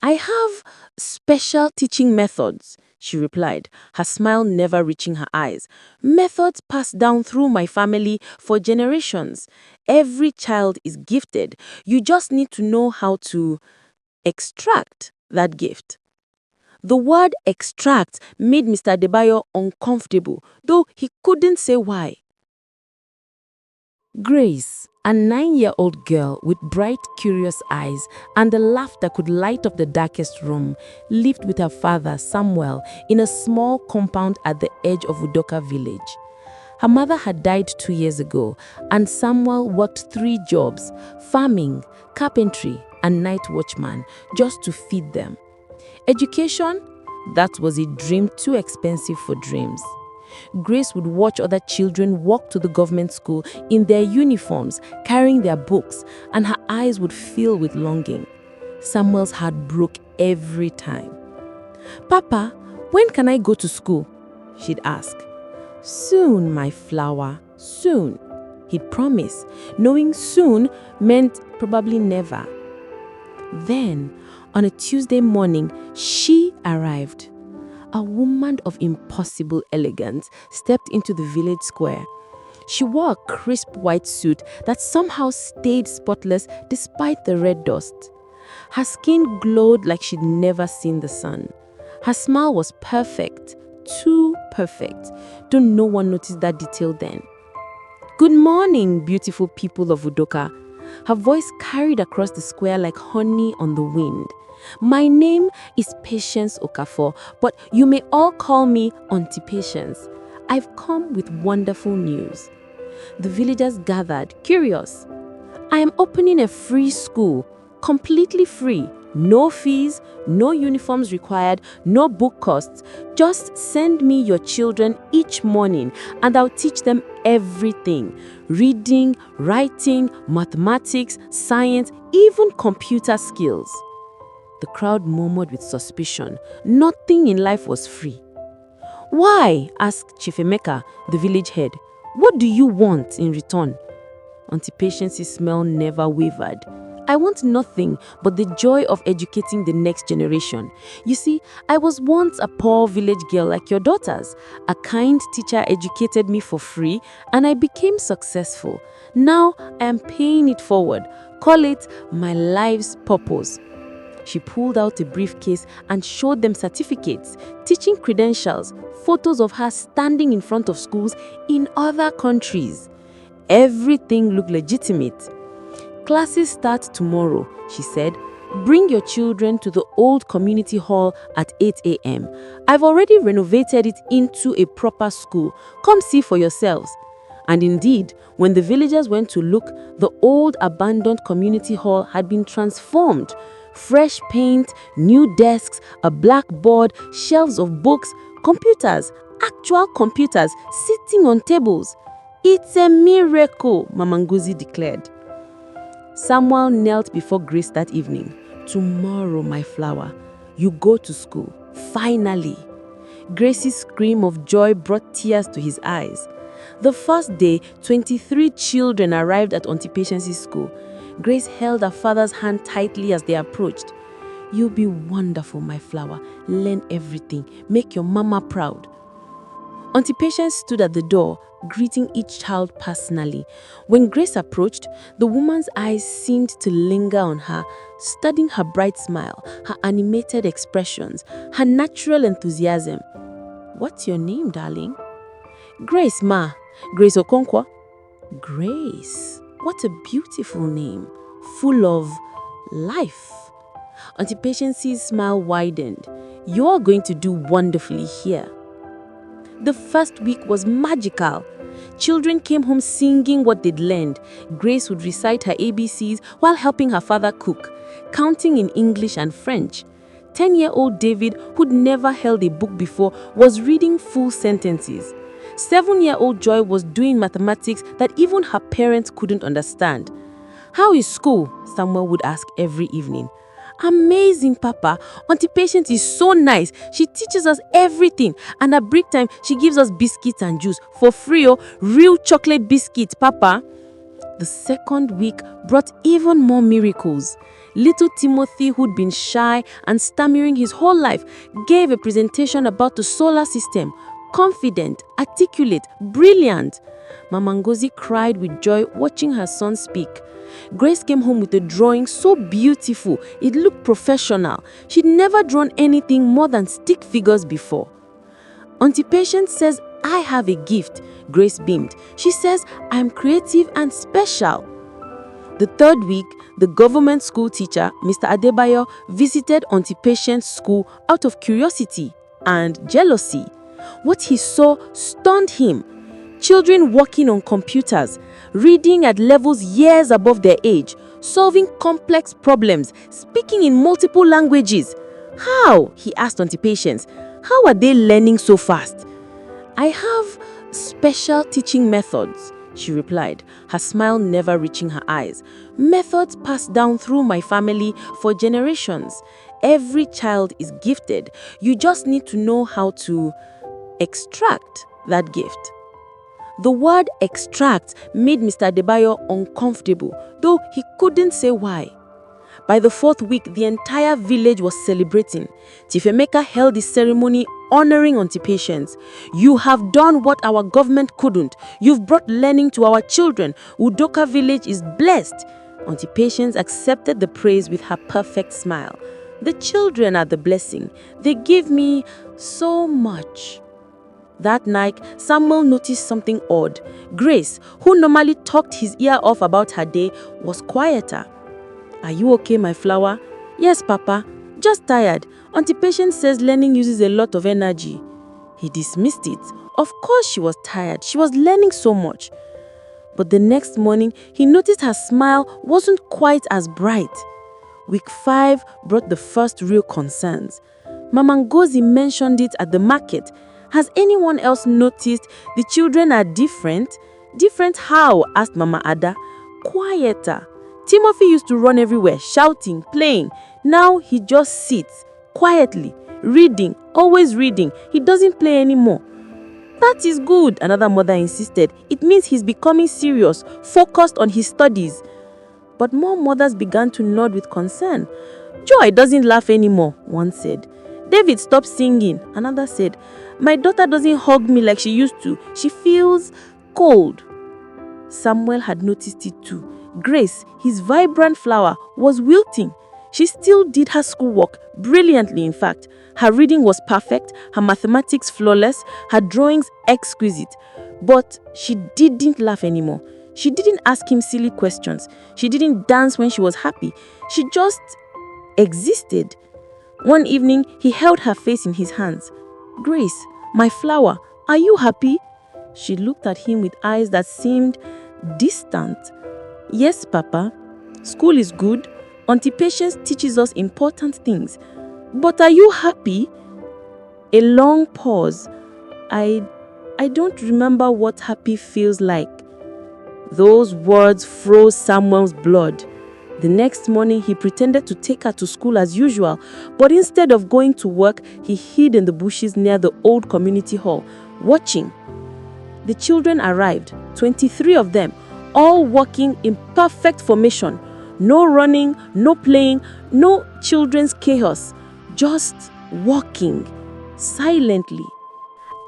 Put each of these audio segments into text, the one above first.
I have special teaching methods, she replied, her smile never reaching her eyes. Methods passed down through my family for generations. Every child is gifted. You just need to know how to extract that gift. The word extract made Mr. Adebayo uncomfortable, though he couldn't say why. Grace, a 9-year-old girl with bright, curious eyes and a laugh that could light up the darkest room, lived with her father, Samuel, in a small compound at the edge of Udoka Village. Her mother had died 2 years ago, and Samuel worked 3 jobs: farming, carpentry, and night watchman, just to feed them. Education? That was a dream too expensive for dreams. Grace would watch other children walk to the government school in their uniforms, carrying their books, and her eyes would fill with longing. Samuel's heart broke every time. "Papa, when can I go to school?" she'd ask. "Soon, my flower, soon," he'd promise, knowing soon meant probably never. Then, on a Tuesday morning, she arrived. A woman of impossible elegance stepped into the village square. She wore a crisp white suit that somehow stayed spotless despite the red dust. Her skin glowed like she'd never seen the sun. Her smile was perfect, too perfect, though no one noticed that detail then. "Good morning, beautiful people of Udoka." Her voice carried across the square like honey on the wind. "My name is Patience Okafor, but you may all call me Aunty Patience. I've come with wonderful news." The villagers gathered, curious. "I am opening a free school, completely free. No fees, no uniforms required, no book costs. Just send me your children each morning and I'll teach them everything: reading, writing, mathematics, science, even computer skills." The crowd murmured with suspicion. Nothing in life was free. "Why?" asked Chief Emeka, the village head. "What do you want in return?" Aunty Patience's smile never wavered. "I want nothing but the joy of educating the next generation. You see, I was once a poor village girl like your daughters. A kind teacher educated me for free and I became successful. Now I am paying it forward. Call it my life's purpose." She pulled out a briefcase and showed them certificates, teaching credentials, photos of her standing in front of schools in other countries. Everything looked legitimate. "Classes start tomorrow," she said. "Bring your children to the old community hall at 8 a.m. I've already renovated it into a proper school. Come see for yourselves." And indeed, when the villagers went to look, the old abandoned community hall had been transformed. Fresh paint, new desks, a blackboard, shelves of books, computers, actual computers sitting on tables. "It's a miracle," Mama Ngozi declared. Samuel knelt before Grace that evening. "Tomorrow, my flower, you go to school. Finally." Grace's scream of joy brought tears to his eyes. The first day, 23 children arrived at Aunty Patience's school. Grace held her father's hand tightly as they approached. "You'll be wonderful, my flower. Learn everything. Make your mama proud." Aunty Patience stood at the door, greeting each child personally. When Grace approached, the woman's eyes seemed to linger on her, studying her bright smile, her animated expressions, her natural enthusiasm. "What's your name, darling?" "Grace, ma. Grace Okonkwo." "Grace. What a beautiful name, full of life." Aunty Patience's smile widened. "You're going to do wonderfully here." The first week was magical. Children came home singing what they'd learned. Grace would recite her ABCs while helping her father cook, counting in English and French. 10-year-old David, who'd never held a book before, was reading full sentences. 7-year-old Joy was doing mathematics that even her parents couldn't understand. "How is school?" Samuel would ask every evening. "Amazing, Papa. Aunty Patience is so nice. She teaches us everything. And at break time, she gives us biscuits and juice for free. Oh, real chocolate biscuits, Papa." The second week brought even more miracles. Little Timothy, who'd been shy and stammering his whole life, gave a presentation about the solar system. Confident, articulate, brilliant. Mama Ngozi cried with joy watching her son speak. Grace came home with a drawing so beautiful, it looked professional. She'd never drawn anything more than stick figures before. Aunty Patience says, "I have a gift." Grace beamed. She says, "I'm creative and special." The third week, the government school teacher, Mr. Adebayo, visited Aunty Patience's school out of curiosity and jealousy. What he saw stunned him. Children working on computers, reading at levels years above their age, solving complex problems, speaking in multiple languages. How? He asked Aunty Patience. How are they learning so fast? "I have special teaching methods," she replied, her smile never reaching her eyes. "Methods passed down through my family for generations. Every child is gifted. You just need to know how to extract that gift." The word extract made Mr. Adebayo uncomfortable, though he couldn't say why. By the fourth week, the entire village was celebrating. Tifemeka held the ceremony honoring Aunty Patience. "You have done what our government couldn't. You've brought learning to our children. Udoka Village is blessed." Aunty Patience accepted the praise with her perfect smile. "The children are the blessing. They give me so much." That night, Samuel noticed something odd. Grace, who normally talked his ear off about her day, was quieter. "Are you okay, my flower?" "Yes, Papa. Just tired. Aunty Patience says learning uses a lot of energy." He dismissed it. Of course she was tired. She was learning so much. But the next morning, he noticed her smile wasn't quite as bright. Week 5 brought the first real concerns. Mama Ngozi mentioned it at the market. "Has anyone else noticed the children are different?" "Different how?" asked Mama Ada. "Quieter. Timothy used to run everywhere, shouting, playing. Now he just sits, quietly, reading, always reading. He doesn't play anymore." "That is good," another mother insisted. "It means he's becoming serious, focused on his studies." But more mothers began to nod with concern. "Joy doesn't laugh anymore," one said. "David stopped singing," another said. "My daughter doesn't hug me like she used to. She feels cold." Samuel had noticed it too. Grace, his vibrant flower, was wilting. She still did her schoolwork, brilliantly in fact. Her reading was perfect, her mathematics flawless, her drawings exquisite. But she didn't laugh anymore. She didn't ask him silly questions. She didn't dance when she was happy. She just existed. One evening, he held her face in his hands. "Grace, my flower, are you happy?" She looked at him with eyes that seemed distant. "Yes, Papa. School is good. Aunty Patience teaches us important things. But are you happy?" A long pause. I don't remember what happy feels like." Those words froze Samuel's blood. The next morning, he pretended to take her to school as usual, but instead of going to work, he hid in the bushes near the old community hall, watching. The children arrived, 23 of them, all walking in perfect formation. No running, no playing, no children's chaos. Just walking, silently.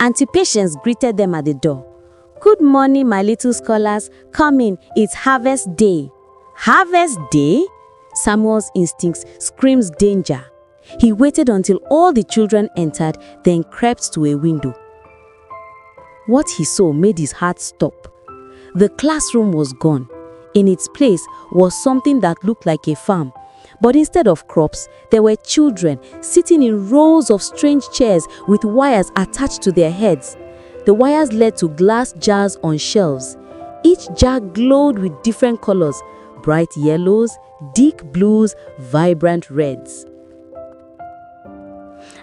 Aunty Patience greeted them at the door. "Good morning, my little scholars. Come in, it's harvest day." "Harvest day?" Samuel's instincts screamed danger. He waited until all the children entered, then crept to a window. What he saw made his heart stop. The classroom was gone. In its place was something that looked like a farm. But instead of crops, there were children sitting in rows of strange chairs with wires attached to their heads. The wires led to glass jars on shelves. Each jar glowed with different colors: bright yellows, deep blues, vibrant reds.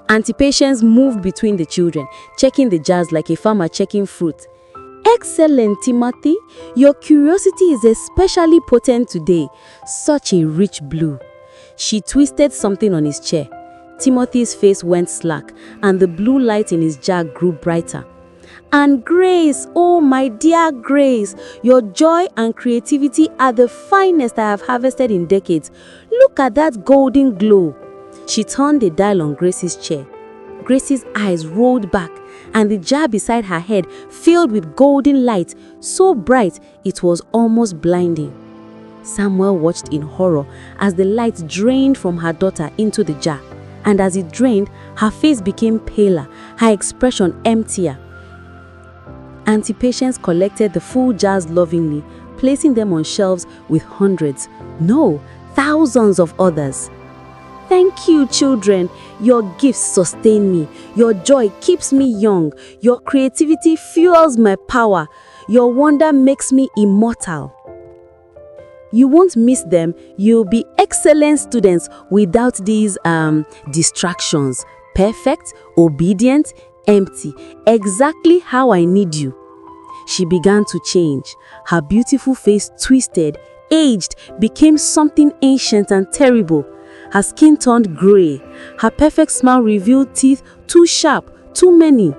Aunty Patience moved between the children, checking the jars like a farmer checking fruit. "Excellent, Timothy. Your curiosity is especially potent today. Such a rich blue." She twisted something on his chair. Timothy's face went slack, and the blue light in his jar grew brighter. And Grace, oh my dear Grace, your joy and creativity are the finest I have harvested in decades. Look at that golden glow. She turned the dial on Grace's chair. Grace's eyes rolled back, and the jar beside her head filled with golden light, so bright it was almost blinding. Samuel watched in horror as the light drained from her daughter into the jar, and as it drained, her face became paler, her expression emptier. Aunty Patience collected the full jars lovingly, placing them on shelves with hundreds, no, thousands of others. Thank you, children. Your gifts sustain me. Your joy keeps me young. Your creativity fuels my power. Your wonder makes me immortal. You won't miss them. You'll be excellent students without these distractions. Perfect, obedient, empty. Exactly how I need you. She began to change. Her beautiful face twisted, aged, became something ancient and terrible. Her skin turned gray. Her perfect smile revealed teeth too sharp, too many.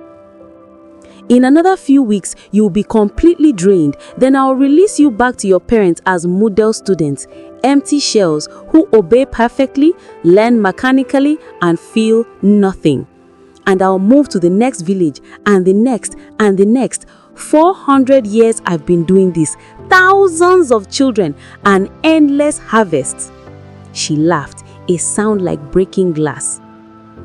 In another few weeks, you'll be completely drained. Then I'll release you back to your parents as model students, empty shells who obey perfectly, learn mechanically, and feel nothing. And I'll move to the next village, and the next, and the next. 400 years I've been doing this. Thousands of children, an endless harvest. She laughed, a sound like breaking glass.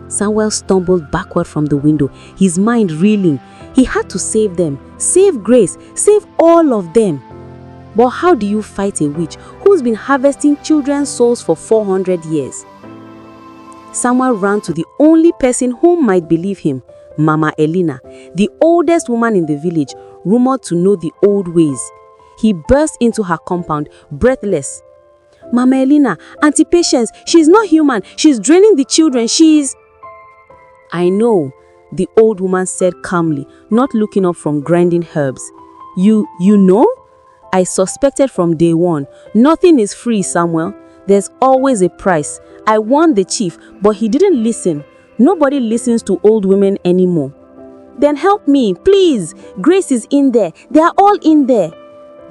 Samuel stumbled backward from the window, his mind reeling. He had to save them, save Grace, save all of them. But how do you fight a witch who's been harvesting children's souls for 400 years? Samuel ran to the only person who might believe him, Mama Elena, the oldest woman in the village, rumored to know the old ways. He burst into her compound, breathless. Mama Elena, Aunty Patience, she's not human. She's draining the children. I know, the old woman said calmly, not looking up from grinding herbs. You know? I suspected from day one. Nothing is free, Samuel. There's always a price. I warned the chief, but he didn't listen. Nobody listens to old women anymore. Then help me, please. Grace is in there. They are all in there.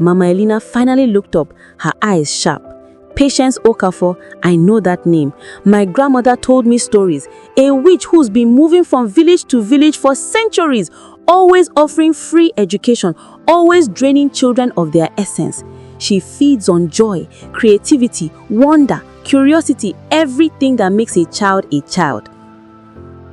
Mama Elena finally looked up, her eyes sharp. Patience Okafor, I know that name. My grandmother told me stories. A witch who's been moving from village to village for centuries, always offering free education, always draining children of their essence. She feeds on joy, creativity, wonder, curiosity, everything that makes a child a child.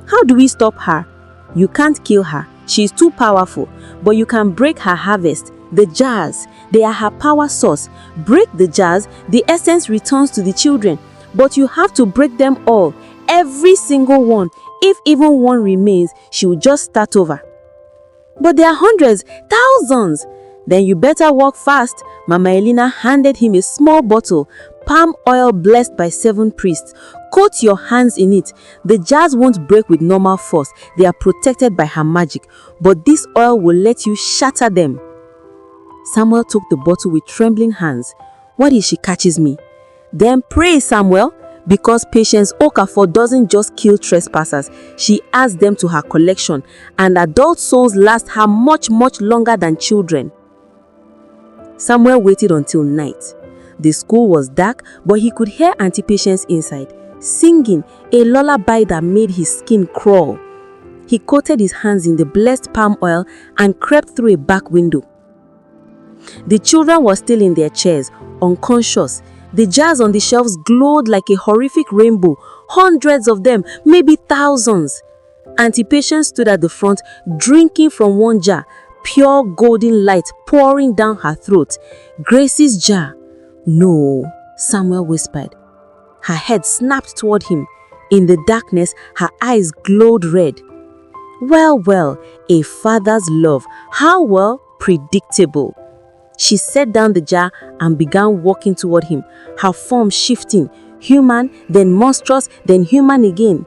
How do we stop her? You can't kill her. She's too powerful. But you can break her harvest. The jars, they are her power source. Break the jars, the essence returns to the children. But you have to break them all, every single one. If even one remains, she will just start over. But there are hundreds, thousands. Then you better walk fast. Mama Elena handed him a small bottle, palm oil blessed by 7 priests. Coat your hands in it. The jars won't break with normal force. They are protected by her magic. But this oil will let you shatter them. Samuel took the bottle with trembling hands. What if she catches me? Then pray, Samuel, because Patience Okafor doesn't just kill trespassers. She adds them to her collection, and adult souls last her much, much longer than children. Samuel waited until night. The school was dark, but he could hear Aunty Patience inside, singing a lullaby that made his skin crawl. He coated his hands in the blessed palm oil and crept through a back window. The children were still in their chairs, unconscious. The jars on the shelves glowed like a horrific rainbow, hundreds of them, maybe thousands. Aunty Patience stood at the front, drinking from one jar, pure golden light pouring down her throat. Grace's jar. No, Samuel whispered. Her head snapped toward him. In the darkness, her eyes glowed red. Well, a father's love. How well? Predictable. She set down the jar and began walking toward him, her form shifting, human, then monstrous, then human again.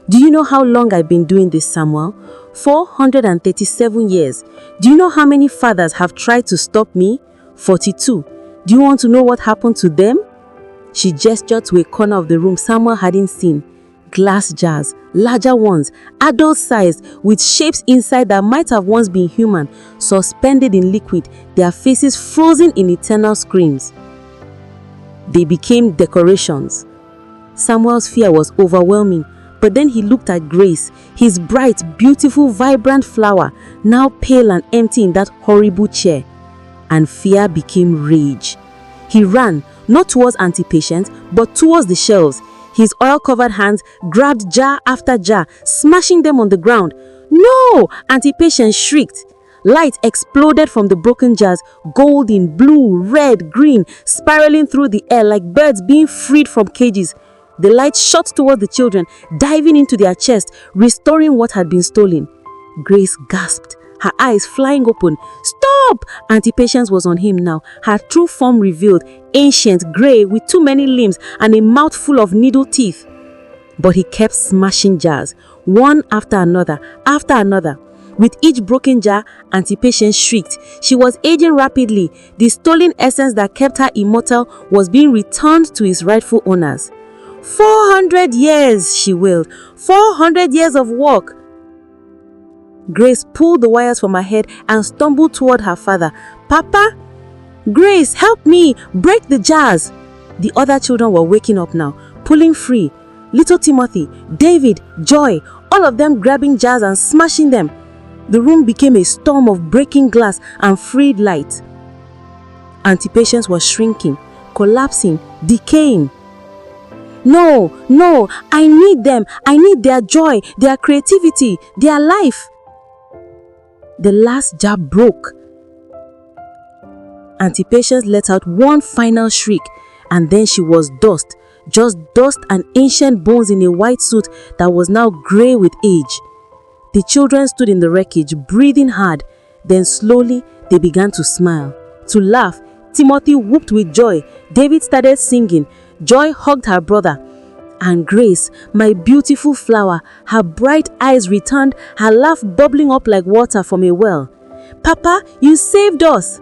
Do you know how long I've been doing this, Samuel? 437 years. Do you know how many fathers have tried to stop me? 42. Do you want to know what happened to them? She gestured to a corner of the room Samuel hadn't seen. glass jars, larger ones, adult-sized, with shapes inside that might have once been human, suspended in liquid, their faces frozen in eternal screams. They became decorations. Samuel's fear was overwhelming, but then he looked at Grace, his bright, beautiful, vibrant flower, now pale and empty in that horrible chair. And fear became rage. He ran, not towards Aunty Patience, but towards the shelves. His oil-covered hands grabbed jar after jar, smashing them on the ground. "No!" Aunty Patience shrieked. Light exploded from the broken jars, golden, blue, red, green, spiraling through the air like birds being freed from cages. The light shot toward the children, diving into their chests, restoring what had been stolen. Grace gasped, her eyes flying open. "Stop!" Aunty Patience was on him now, her true form revealed, ancient, grey, with too many limbs and a mouth full of needle teeth. But he kept smashing jars, one after another, after another. With each broken jar, Aunty Patience shrieked. She was aging rapidly. The stolen essence that kept her immortal was being returned to its rightful owners. 400 years, she wailed. 400 years of work. Grace pulled the wires from her head and stumbled toward her father. "Papa? Grace, help me! Break the jars!" The other children were waking up now, pulling free. Little Timothy, David, Joy, all of them grabbing jars and smashing them. The room became a storm of breaking glass and freed light. Aunty Patience was shrinking, collapsing, decaying. "No, no, I need them. I need their joy, their creativity, their life." The last jar broke. Aunty Patience let out one final shriek, and then she was dust, just dust and ancient bones in a white suit that was now grey with age. The children stood in the wreckage, breathing hard. Then slowly, they began to smile, to laugh. Timothy whooped with joy. David started singing. Joy hugged her brother. And Grace, my beautiful flower, her bright eyes returned, her laugh bubbling up like water from a well. "Papa, you saved us!"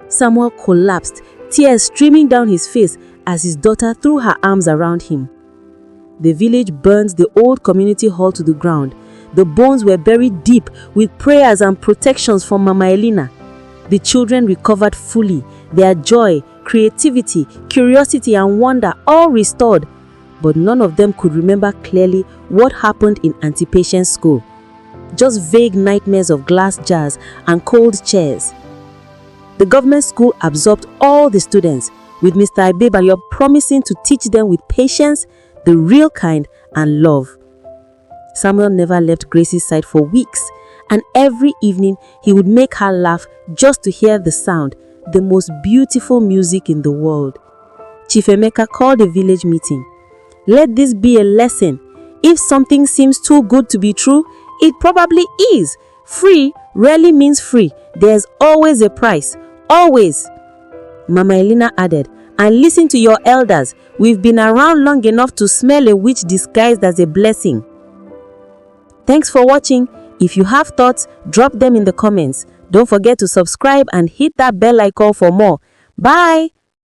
Samuel collapsed, tears streaming down his face as his daughter threw her arms around him. The village burned the old community hall to the ground. The bones were buried deep with prayers and protections from Mama Elena. The children recovered fully, their joy, creativity, curiosity and wonder all restored. But none of them could remember clearly what happened in Aunty Patience's school. Just vague nightmares of glass jars and cold chairs. The government school absorbed all the students, with Mr. Abebayo promising to teach them with patience, the real kind, and love. Samuel never left Grace's side for weeks, and every evening he would make her laugh just to hear the sound, the most beautiful music in the world. Chief Emeka called a village meeting. Let this be a lesson. If something seems too good to be true, it probably is. Free rarely means free. There's always a price. Always. Mama Elena added, and listen to your elders. We've been around long enough to smell a witch disguised as a blessing. Thanks for watching. If you have thoughts, drop them in the comments. Don't forget to subscribe and hit that bell icon for more. Bye.